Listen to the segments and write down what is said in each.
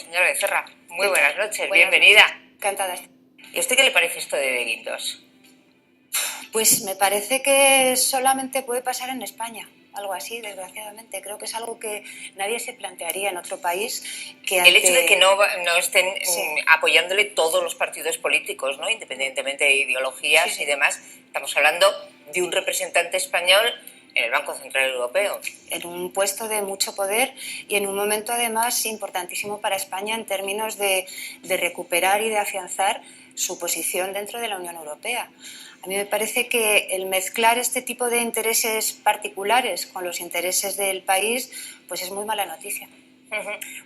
Señora Becerra, muy buenas noches, Buenas bienvenida. noches. Encantada. ¿Y a usted qué le parece esto de Guindos? Pues me parece que solamente puede pasar en España, algo así, desgraciadamente. Creo que es algo que nadie se plantearía en otro país. El hecho de que no estén Sí. apoyándole todos los partidos políticos, ¿no? Independientemente de ideologías y demás, estamos hablando de un representante español en el Banco Central Europeo. En un puesto de mucho poder y en un momento además importantísimo para España en términos de recuperar y de afianzar su posición dentro de la Unión Europea. A mí me parece que el mezclar este tipo de intereses particulares con los intereses del país pues es muy mala noticia.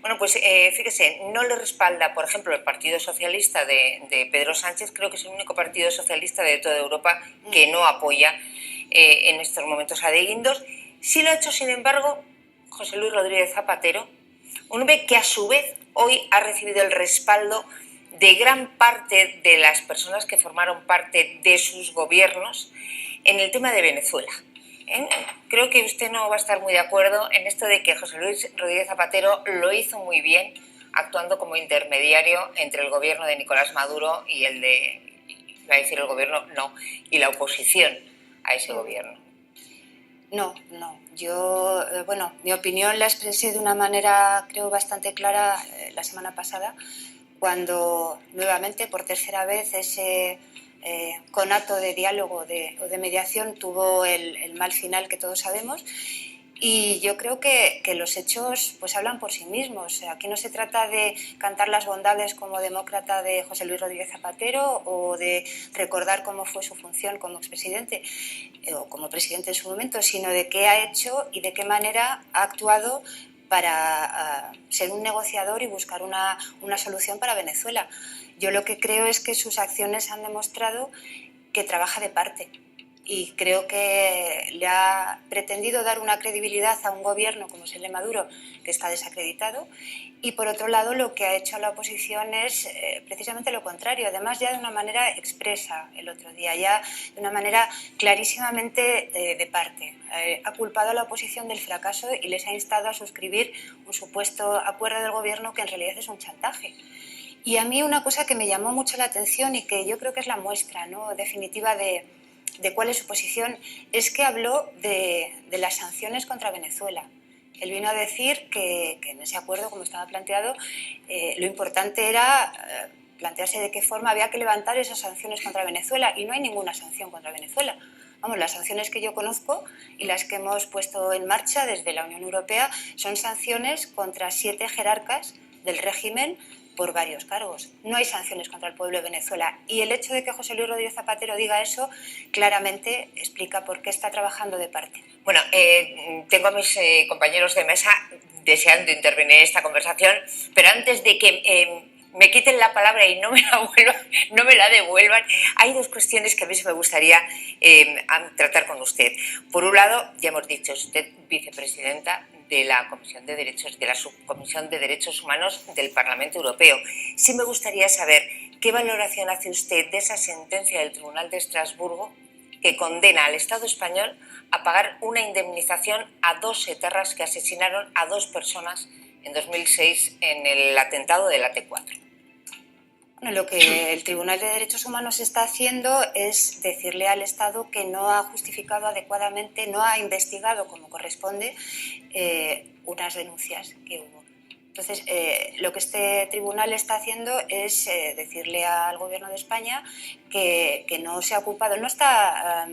Bueno, pues fíjese, no le respalda, por ejemplo, el Partido Socialista de Pedro Sánchez. Creo que es el único partido socialista de toda Europa que no apoya en estos momentos a de Guindos. Sí lo ha hecho, sin embargo, José Luis Rodríguez Zapatero, un hombre que a su vez hoy ha recibido el respaldo de gran parte de las personas que formaron parte de sus gobiernos en el tema de Venezuela. Creo que usted no va a estar muy de acuerdo en esto de que José Luis Rodríguez Zapatero lo hizo muy bien actuando como intermediario entre el gobierno de Nicolás Maduro y el de, iba a decir el gobierno, no, y la oposición a ese gobierno. No. Yo, mi opinión la expresé de una manera, creo, bastante clara la semana pasada, cuando nuevamente, por tercera vez, ese conato de diálogo o de mediación tuvo el mal final que todos sabemos. Y yo creo que los hechos pues hablan por sí mismos. Aquí no se trata de cantar las bondades como demócrata de José Luis Rodríguez Zapatero o de recordar cómo fue su función como expresidente o como presidente en su momento, sino de qué ha hecho y de qué manera ha actuado para ser un negociador y buscar una solución para Venezuela. Yo lo que creo es que sus acciones han demostrado que trabaja de parte. Y creo que le ha pretendido dar una credibilidad a un gobierno como es el de Maduro, que está desacreditado, y por otro lado lo que ha hecho la oposición es precisamente lo contrario, además ya de una manera expresa el otro día, ya de una manera clarísimamente de parte. Ha culpado a la oposición del fracaso y les ha instado a suscribir un supuesto acuerdo del gobierno que en realidad es un chantaje. Y a mí una cosa que me llamó mucho la atención y que yo creo que es la muestra, ¿no?, definitiva de cuál es su posición, es que habló de las sanciones contra Venezuela. Él vino a decir que en ese acuerdo, como estaba planteado, lo importante era plantearse de qué forma había que levantar esas sanciones contra Venezuela, y no hay ninguna sanción contra Venezuela. Vamos, las sanciones que yo conozco y las que hemos puesto en marcha desde la Unión Europea son sanciones contra 7 jerarcas del régimen por varios cargos. No hay sanciones contra el pueblo de Venezuela. Y el hecho de que José Luis Rodríguez Zapatero diga eso claramente explica por qué está trabajando de parte. Bueno, tengo a mis compañeros de mesa deseando intervenir en esta conversación, pero antes de que me quiten la palabra y no me la devuelvan, hay dos cuestiones que a mí me gustaría tratar con usted. Por un lado, ya hemos dicho, usted vicepresidenta de la Comisión de Derechos, de la Subcomisión de Derechos Humanos del Parlamento Europeo. Sí me gustaría saber qué valoración hace usted de esa sentencia del Tribunal de Estrasburgo que condena al Estado español a pagar una indemnización a 2 etarras que asesinaron a 2 personas en 2006 en el atentado del AT4. Bueno, lo que el Tribunal de Derechos Humanos está haciendo es decirle al Estado que no ha justificado adecuadamente, no ha investigado como corresponde unas denuncias que hubo. Entonces, lo que este tribunal está haciendo es decirle al Gobierno de España que no se ha ocupado, no está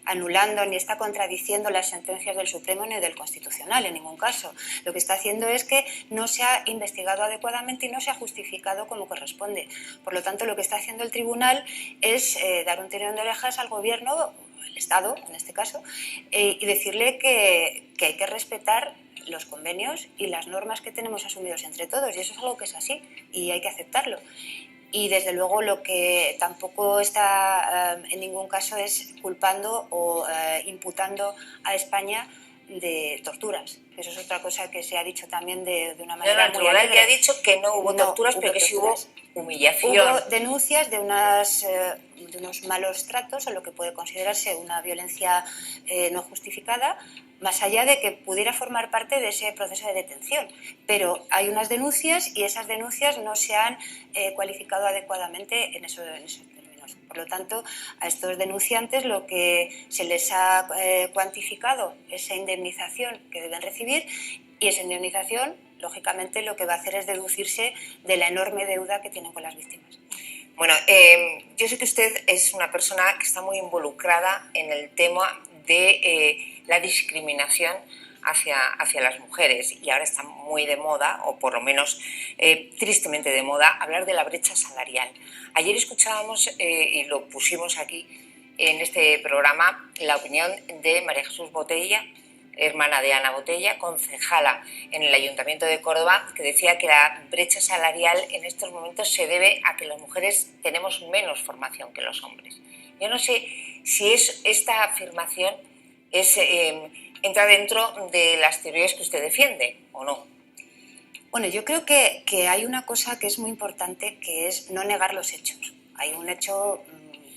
anulando ni está contradiciendo las sentencias del Supremo ni del Constitucional en ningún caso. Lo que está haciendo es que no se ha investigado adecuadamente y no se ha justificado como corresponde. Por lo tanto, lo que está haciendo el tribunal es dar un tirón de orejas al Gobierno, al Estado en este caso, y decirle que hay que respetar los convenios y las normas que tenemos asumidos entre todos, y eso es algo que es así y hay que aceptarlo. Y desde luego lo que tampoco está en ningún caso es culpando o imputando a España de torturas. Eso es otra cosa que se ha dicho también de una manera muy alegre. El tribunal ya ha dicho que no hubo torturas, pero que sí hubo humillación. Hubo denuncias de unos malos tratos o lo que puede considerarse una violencia no justificada, más allá de que pudiera formar parte de ese proceso de detención. Pero hay unas denuncias y esas denuncias no se han cualificado adecuadamente en esos términos. Por lo tanto, a estos denunciantes lo que se les ha cuantificado es esa indemnización que deben recibir, y esa indemnización, lógicamente, lo que va a hacer es deducirse de la enorme deuda que tienen con las víctimas. Bueno, yo sé que usted es una persona que está muy involucrada en el tema de la discriminación hacia las mujeres, y ahora está muy de moda, o por lo menos tristemente de moda, hablar de la brecha salarial. Ayer escuchábamos y lo pusimos aquí en este programa la opinión de María Jesús Botella, hermana de Ana Botella, concejala en el Ayuntamiento de Córdoba, que decía que la brecha salarial en estos momentos se debe a que las mujeres tenemos menos formación que los hombres. Yo no sé si esta afirmación entra dentro de las teorías que usted defiende o no. Bueno, yo creo que hay una cosa que es muy importante, que es no negar los hechos. Hay un hecho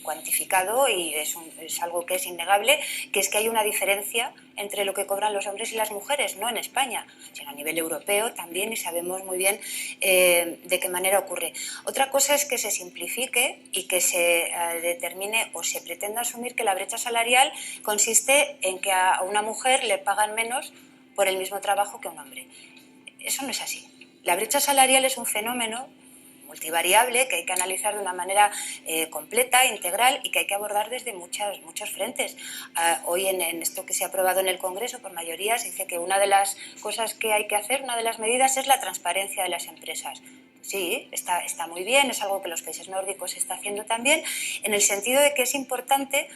cuantificado y es algo que es innegable, que es que hay una diferencia entre lo que cobran los hombres y las mujeres, no en España, sino a nivel europeo también, y sabemos muy bien de qué manera ocurre. Otra cosa es que se simplifique y que se determine o se pretenda asumir que la brecha salarial consiste en que a una mujer le pagan menos por el mismo trabajo que a un hombre. Eso no es así. La brecha salarial es un fenómeno multivariable que hay que analizar de una manera completa, integral, y que hay que abordar desde muchos frentes. Hoy en esto que se ha aprobado en el Congreso por mayoría se dice que una de las cosas que hay que hacer, una de las medidas, es la transparencia de las empresas. Sí, está muy bien, es algo que los países nórdicos se está haciendo también, en el sentido de que es importante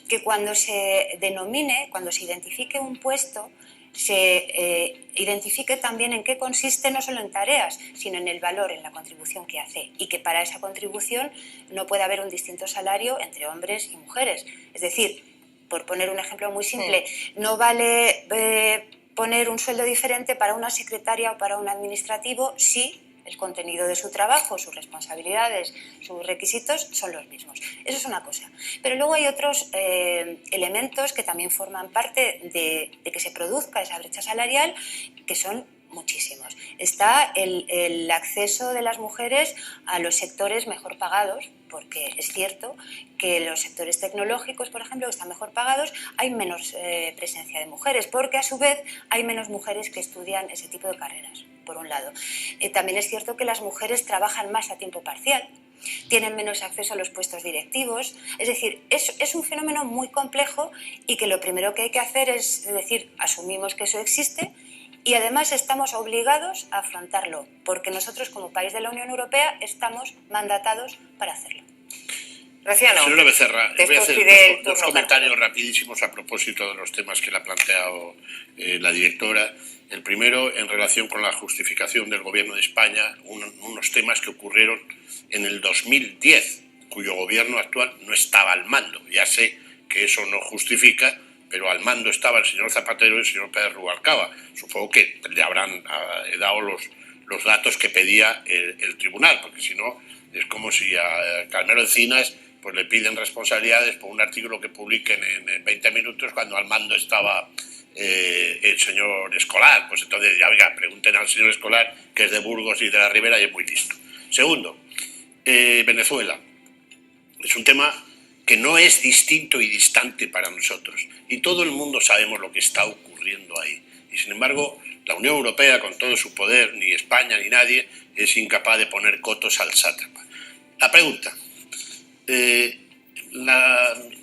que cuando se denomine, cuando se identifique un puesto, se identifique también en qué consiste, no solo en tareas, sino en el valor, en la contribución que hace, y que para esa contribución no puede haber un distinto salario entre hombres y mujeres. Es decir, por poner un ejemplo muy simple, no vale poner un sueldo diferente para una secretaria o para un administrativo si el contenido de su trabajo, sus responsabilidades, sus requisitos son los mismos. Eso es una cosa. Pero luego hay otros elementos que también forman parte de que se produzca esa brecha salarial, que son muchísimos. Está el acceso de las mujeres a los sectores mejor pagados, porque es cierto que en los sectores tecnológicos, por ejemplo, que están mejor pagados, hay menos presencia de mujeres, porque a su vez hay menos mujeres que estudian ese tipo de carreras, por un lado. También es cierto que las mujeres trabajan más a tiempo parcial, tienen menos acceso a los puestos directivos. Es decir, es un fenómeno muy complejo, y que lo primero que hay que hacer es decir, asumimos que eso existe, y además estamos obligados a afrontarlo, porque nosotros como país de la Unión Europea estamos mandatados para hacerlo. Graciano, señora Becerra, voy a hacer dos comentarios rapidísimos a propósito de los temas que le ha planteado la directora. El primero, en relación con la justificación del Gobierno de España, unos temas que ocurrieron en el 2010, cuyo gobierno actual no estaba al mando. Ya sé que eso no justifica, pero al mando estaba el señor Zapatero y el señor Pérez Rubalcaba. Supongo que le habrán dado los datos que pedía el tribunal, porque si no es como si a Carmelo Encinas pues le piden responsabilidades por un artículo que publiquen en 20 minutos cuando al mando estaba el señor Escolar. Pues entonces, ya oiga, pregunten al señor Escolar, que es de Burgos y de la Ribera y es muy listo. Segundo, Venezuela. Es un tema que no es distinto y distante para nosotros. Y todo el mundo sabemos lo que está ocurriendo ahí. Y sin embargo, la Unión Europea, con todo su poder, ni España ni nadie, es incapaz de poner cotos al sátrapa. La pregunta.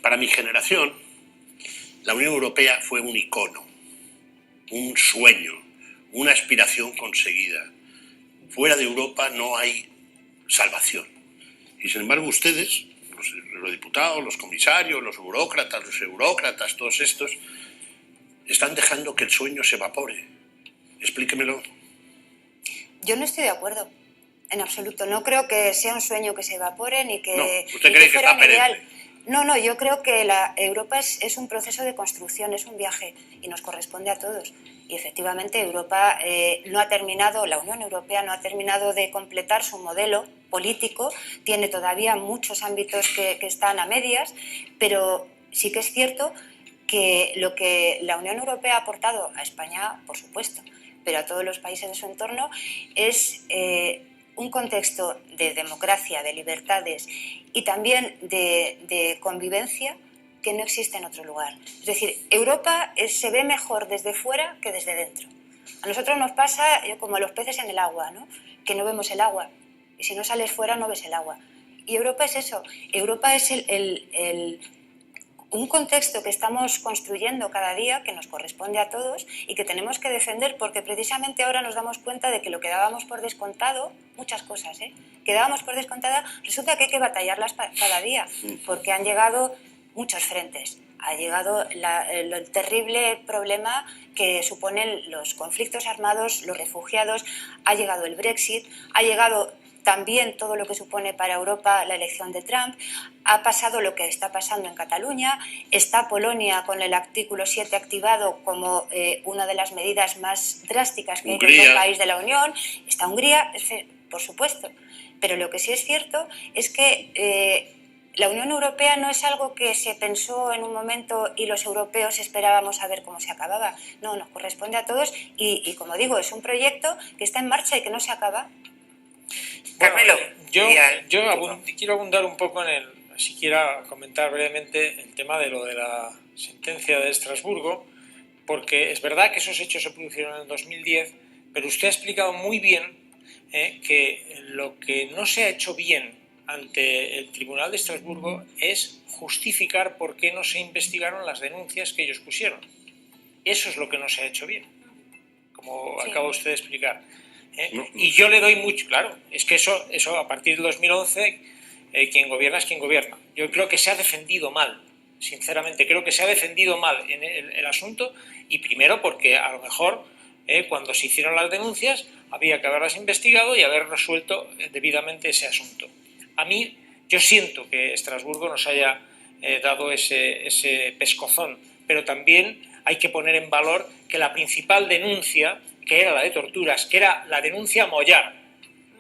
Para mi generación, la Unión Europea fue un icono, un sueño, una aspiración conseguida. Fuera de Europa no hay salvación. Y sin embargo ustedes, los diputados, los comisarios, los burócratas, todos estos, están dejando que el sueño se evapore. Explíquemelo. Yo no estoy de acuerdo. En absoluto. No creo que sea un sueño que se evapore ni que, no, ¿usted cree que fuera está un ideal. perenne? No, yo creo que Europa es un proceso de construcción, es un viaje, y nos corresponde a todos. Y efectivamente Europa no ha terminado, la Unión Europea no ha terminado de completar su modelo político, tiene todavía muchos ámbitos que están a medias, pero sí que es cierto que lo que la Unión Europea ha aportado a España, por supuesto, pero a todos los países de su entorno, es un contexto de democracia, de libertades y también de convivencia que no existe en otro lugar. Es decir, Europa se ve mejor desde fuera que desde dentro. A nosotros nos pasa como a los peces en el agua, ¿no? Que no vemos el agua. Y si no sales fuera no ves el agua. Y Europa es eso. Europa es un contexto que estamos construyendo cada día, que nos corresponde a todos y que tenemos que defender, porque precisamente ahora nos damos cuenta de que lo que dábamos por descontado, muchas cosas, que dábamos por descontada, resulta que hay que batallarlas cada día, porque han llegado muchos frentes. Ha llegado el terrible problema que suponen los conflictos armados, los refugiados, ha llegado el Brexit, ha llegado también todo lo que supone para Europa la elección de Trump, ha pasado lo que está pasando en Cataluña, está Polonia con el artículo 7 activado como una de las medidas más drásticas que hay en todo país de la Unión, está Hungría, por supuesto, pero lo que sí es cierto es que la Unión Europea no es algo que se pensó en un momento y los europeos esperábamos a ver cómo se acababa. No, nos corresponde a todos y como digo, es un proyecto que está en marcha y que no se acaba. Bueno, yo quiero abundar un poco siquiera comentar brevemente el tema de lo de la sentencia de Estrasburgo, porque es verdad que esos hechos se produjeron en el 2010, pero usted ha explicado muy bien que lo que no se ha hecho bien ante el Tribunal de Estrasburgo es justificar por qué no se investigaron las denuncias que ellos pusieron. Eso es lo que no se ha hecho bien, como acaba usted de explicar. Y yo le doy mucho, claro, es que eso a partir del 2011, quien gobierna es quien gobierna. Yo creo que se ha defendido mal, sinceramente, creo que se ha defendido mal en el asunto, y primero porque a lo mejor cuando se hicieron las denuncias había que haberlas investigado y haber resuelto debidamente ese asunto. A mí, yo siento que Estrasburgo nos haya dado ese pescozón, pero también hay que poner en valor que la principal denuncia, que era la de torturas, que era la denuncia mollar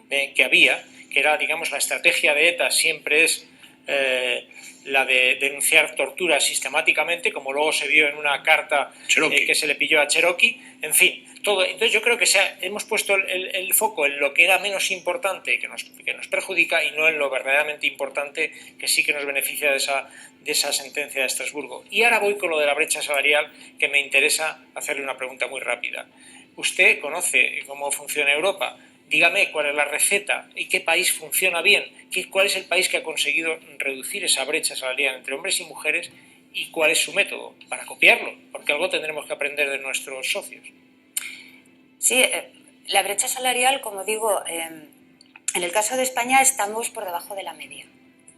que había, que era, digamos, la estrategia de ETA siempre es la de denunciar torturas sistemáticamente, como luego se vio en una carta que se le pilló a Cherokee, en fin, todo. Entonces yo creo que hemos puesto el foco en lo que era menos importante, que nos perjudica, y no en lo verdaderamente importante, que sí que nos beneficia de esa sentencia de Estrasburgo. Y ahora voy con lo de la brecha salarial, que me interesa hacerle una pregunta muy rápida. Usted conoce cómo funciona Europa. Dígame cuál es la receta y qué país funciona bien, cuál es el país que ha conseguido reducir esa brecha salarial entre hombres y mujeres y cuál es su método para copiarlo, porque algo tendremos que aprender de nuestros socios. Sí, la brecha salarial, como digo, en el caso de España estamos por debajo de la media.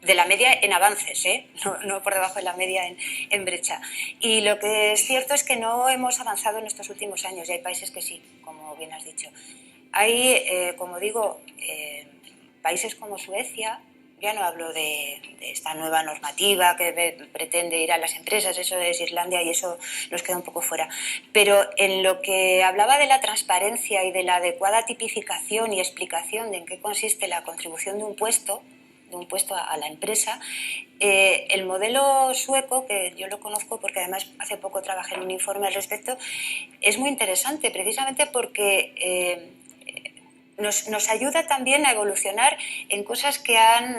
De la media en avances, no por debajo de la media en brecha. Y lo que es cierto es que no hemos avanzado en estos últimos años, y hay países que sí, como bien has dicho. Hay, como digo, países como Suecia, ya no hablo de esta nueva normativa que pretende ir a las empresas, eso es Islandia y eso nos queda un poco fuera. Pero en lo que hablaba de la transparencia y de la adecuada tipificación y explicación de en qué consiste la contribución de un puesto a la empresa, el modelo sueco, que yo lo conozco porque además hace poco trabajé en un informe al respecto, es muy interesante precisamente porque nos ayuda también a evolucionar en cosas que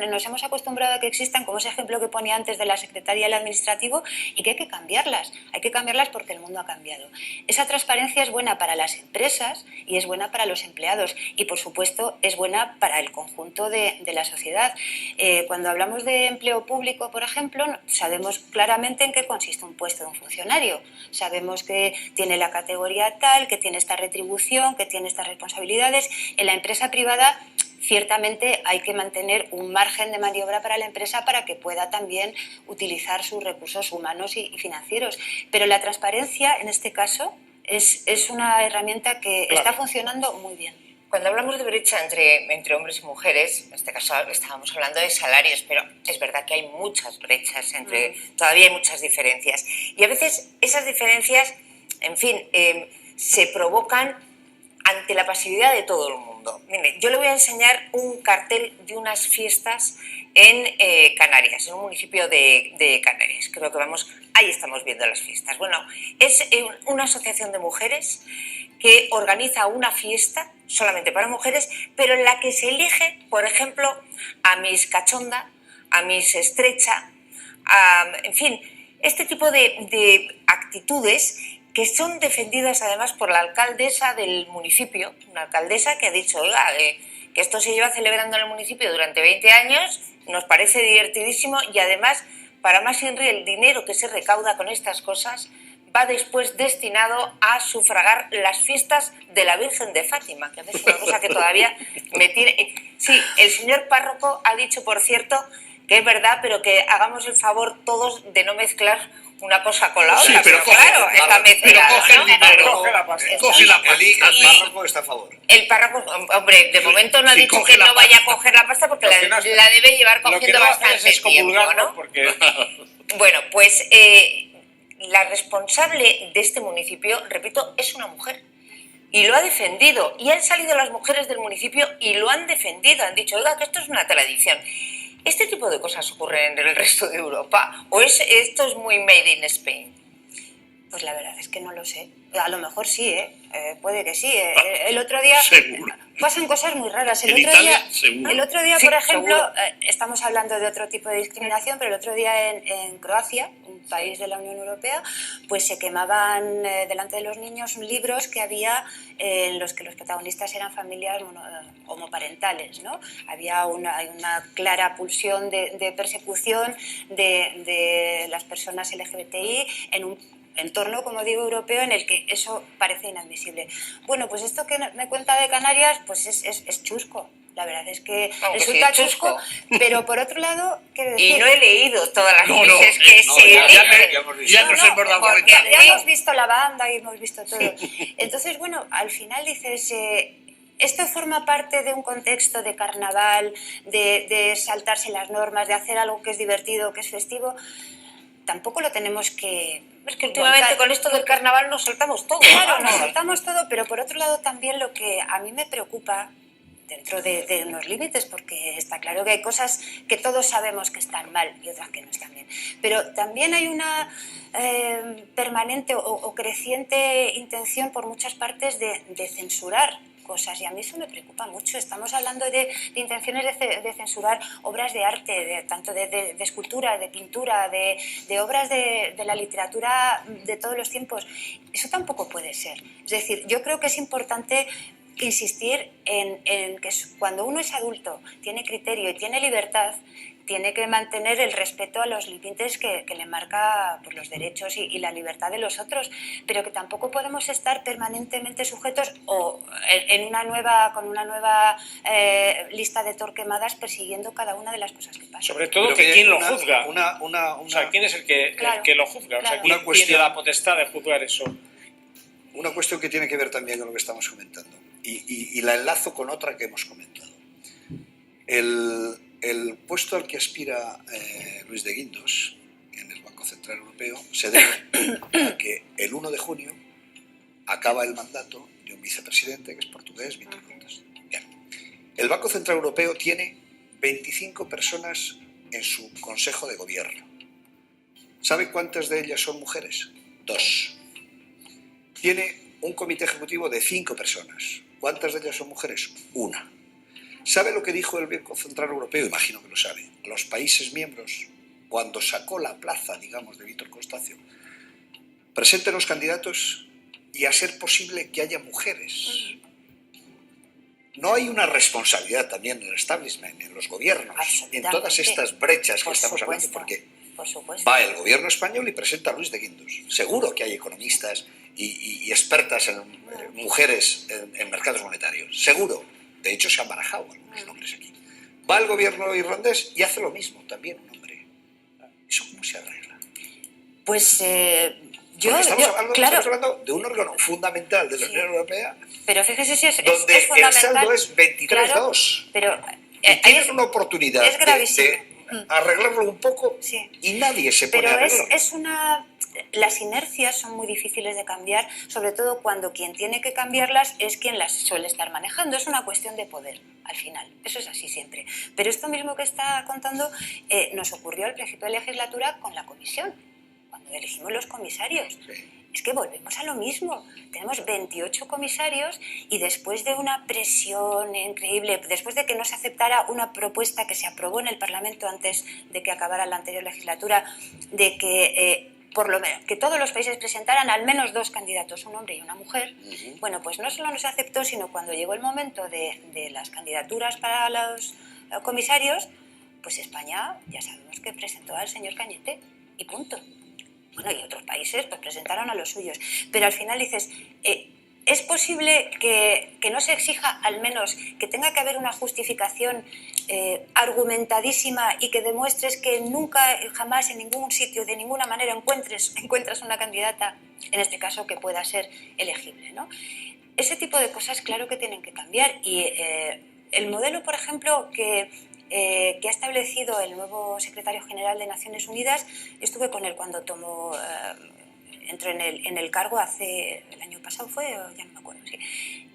nos hemos acostumbrado a que existan, como ese ejemplo que ponía antes de la secretaria y el administrativo, y que hay que cambiarlas porque el mundo ha cambiado. Esa transparencia es buena para las empresas y es buena para los empleados y, por supuesto, es buena para el conjunto de la sociedad. Cuando hablamos de empleo público, por ejemplo, sabemos claramente en qué consiste un puesto de un funcionario. Sabemos que tiene la categoría tal, que tiene esta retribución, que tiene estas responsabilidades. En la empresa privada, ciertamente hay que mantener un margen de maniobra para la empresa para que pueda también utilizar sus recursos humanos y financieros. Pero la transparencia, en este caso, es una herramienta que está funcionando muy bien. Cuando hablamos de brecha entre hombres y mujeres, en este caso estábamos hablando de salarios, pero es verdad que hay muchas brechas, todavía hay muchas diferencias. Y a veces esas diferencias, en fin, se provocan ante la pasividad de todo el mundo. Mire, yo le voy a enseñar un cartel de unas fiestas en Canarias, en un municipio de Canarias. Creo que ahí estamos viendo las fiestas. Bueno, es una asociación de mujeres que organiza una fiesta solamente para mujeres, pero en la que se elige, por ejemplo, a Miss Cachonda, a Miss Estrecha, en fin, este tipo de actitudes que son defendidas además por la alcaldesa del municipio, una alcaldesa que ha dicho, oiga, que esto se lleva celebrando en el municipio durante 20 años, nos parece divertidísimo y además, para más Inri, el dinero que se recauda con estas cosas va después destinado a sufragar las fiestas de la Virgen de Fátima, que es una cosa que todavía me tiene... Sí, el señor párroco ha dicho, por cierto, que es verdad, pero que hagamos el favor todos de no mezclar una cosa con la otra. Sí, pero claro, está mezclada. Pero coge el dinero, coge la pasta. El párroco está a favor. El párroco, hombre, de momento no ha dicho que no vaya a coger la pasta porque la debe llevar cogiendo bastante tiempo, ¿no? Porque... Bueno, pues la responsable de este municipio, repito, es una mujer. Y lo ha defendido. Y han salido las mujeres del municipio y lo han defendido. Han dicho, oiga, que esto es una tradición. ¿Este tipo de cosas ocurren en el resto de Europa? ¿O esto es muy made in Spain? Pues la verdad es que no lo sé. A lo mejor sí, puede que sí. El otro día Seguro. pasan cosas muy raras. En Italia, seguro. El otro día, Sí, por ejemplo, seguro. estamos hablando de otro tipo de discriminación, pero el otro día en Croacia, un país de la Unión Europea, pues se quemaban delante de los niños libros que había en los que los protagonistas eran familias homoparentales, ¿no? Había una clara pulsión de persecución de las personas LGBTI en un entorno, como digo, europeo, en el que eso parece inadmisible. Bueno, pues esto que me cuenta de Canarias, pues es chusco. La verdad es que resulta sí, es chusco, pero por otro lado, quiero decir... Y no he leído todas las No, veces que no, se eligen. Ya nos hemos dado porque cuenta. Ya hemos visto la banda y hemos visto todo. Entonces, bueno, al final dices... esto forma parte de un contexto de carnaval, de saltarse las normas, de hacer algo que es divertido, que es festivo. Tampoco lo tenemos que... Es que últimamente con esto del carnaval nos saltamos todo. Claro, nos saltamos todo, pero por otro lado también lo que a mí me preocupa, dentro de unos límites, porque está claro que hay cosas que todos sabemos que están mal y otras que no están bien, pero también hay una permanente o creciente intención por muchas partes de censurar cosas, y a mí eso me preocupa mucho. Estamos hablando de intenciones de censurar obras de arte, tanto de escultura, de pintura, de obras de la literatura de todos los tiempos. Eso tampoco puede ser. Es decir, yo creo que es importante insistir en que cuando uno es adulto, tiene criterio y tiene libertad, tiene que mantener el respeto a los límites que le marca pues, los derechos y la libertad de los otros, pero que tampoco podemos estar permanentemente sujetos o con una nueva lista de torquemadas persiguiendo cada una de las cosas que pasan. Sobre todo Pero que quién lo juzga. O sea, ¿quién es el que lo juzga? Claro. O sea, ¿quién tiene la potestad de juzgar eso? Una cuestión que tiene que ver también con lo que estamos comentando y la enlazo con otra que hemos comentado. El puesto al que aspira Luis de Guindos en el Banco Central Europeo se debe a que el 1 de junio acaba el mandato de un vicepresidente que es portugués, Vítor Condes. Bien. El Banco Central Europeo tiene 25 personas en su Consejo de Gobierno. ¿Sabe cuántas de ellas son mujeres? 2. Tiene un comité ejecutivo de 5 personas. ¿Cuántas de ellas son mujeres? 1. ¿Sabe lo que dijo el Banco Central Europeo? Imagino que lo sabe. Los países miembros, cuando sacó la plaza, digamos, de Vítor Constacio, presenten los candidatos y a ser posible que haya mujeres. No hay una responsabilidad también en el establishment, en los gobiernos, en todas estas brechas que estamos hablando, porque va el gobierno español y presenta a Luis de Guindos. Seguro que hay economistas y expertas en mujeres en mercados monetarios. Seguro. De hecho, se han barajado algunos nombres aquí. Va el gobierno irlandés y hace lo mismo, también un hombre. ¿Eso cómo se arregla? Pues estamos hablando de un órgano fundamental de la Unión Europea, pero fíjese si es donde es fundamental. el saldo es 23-2. Claro, pero tienen una oportunidad es gravísimo. de arreglarlo un poco Sí. y nadie se pone a pero arreglarlo. es una las inercias son muy difíciles de cambiar, sobre todo cuando quien tiene que cambiarlas es quien las suele estar manejando. Es una cuestión de poder, al final. Eso es así siempre. Pero esto mismo que está contando nos ocurrió al principio de legislatura con la comisión, cuando elegimos los comisarios. Es que volvemos a lo mismo. Tenemos 28 comisarios y después de una presión increíble, después de que no se aceptara una propuesta que se aprobó en el Parlamento antes de que acabara la anterior legislatura, de que por lo menos que todos los países presentaran al menos 2 candidatos, un hombre y una mujer, bueno, pues no solo no se aceptó, sino cuando llegó el momento de las candidaturas para los comisarios, pues España ya sabemos que presentó al señor Cañete y punto. Bueno, y otros países pues presentaron a los suyos. Pero al final dices, ¿es posible que no se exija al menos que tenga que haber una justificación argumentadísima y que demuestres que nunca, jamás, en ningún sitio, de ninguna manera encuentras una candidata, en este caso, que pueda ser elegible, ¿no? Ese tipo de cosas claro que tienen que cambiar. Y el modelo, por ejemplo, que ha establecido el nuevo secretario general de Naciones Unidas, estuve con él cuando entró en el cargo el año pasado fue, ya no me acuerdo, sí.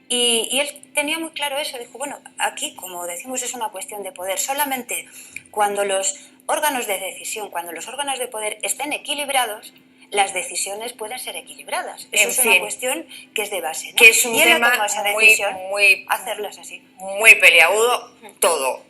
Y él tenía muy claro eso, dijo, bueno, aquí, como decimos, es una cuestión de poder, solamente cuando los órganos de decisión, cuando los órganos de poder estén equilibrados, las decisiones pueden ser equilibradas. Eso es una cuestión que es de base, ¿no? Que es un tema hacerlas así. muy peleagudo todo.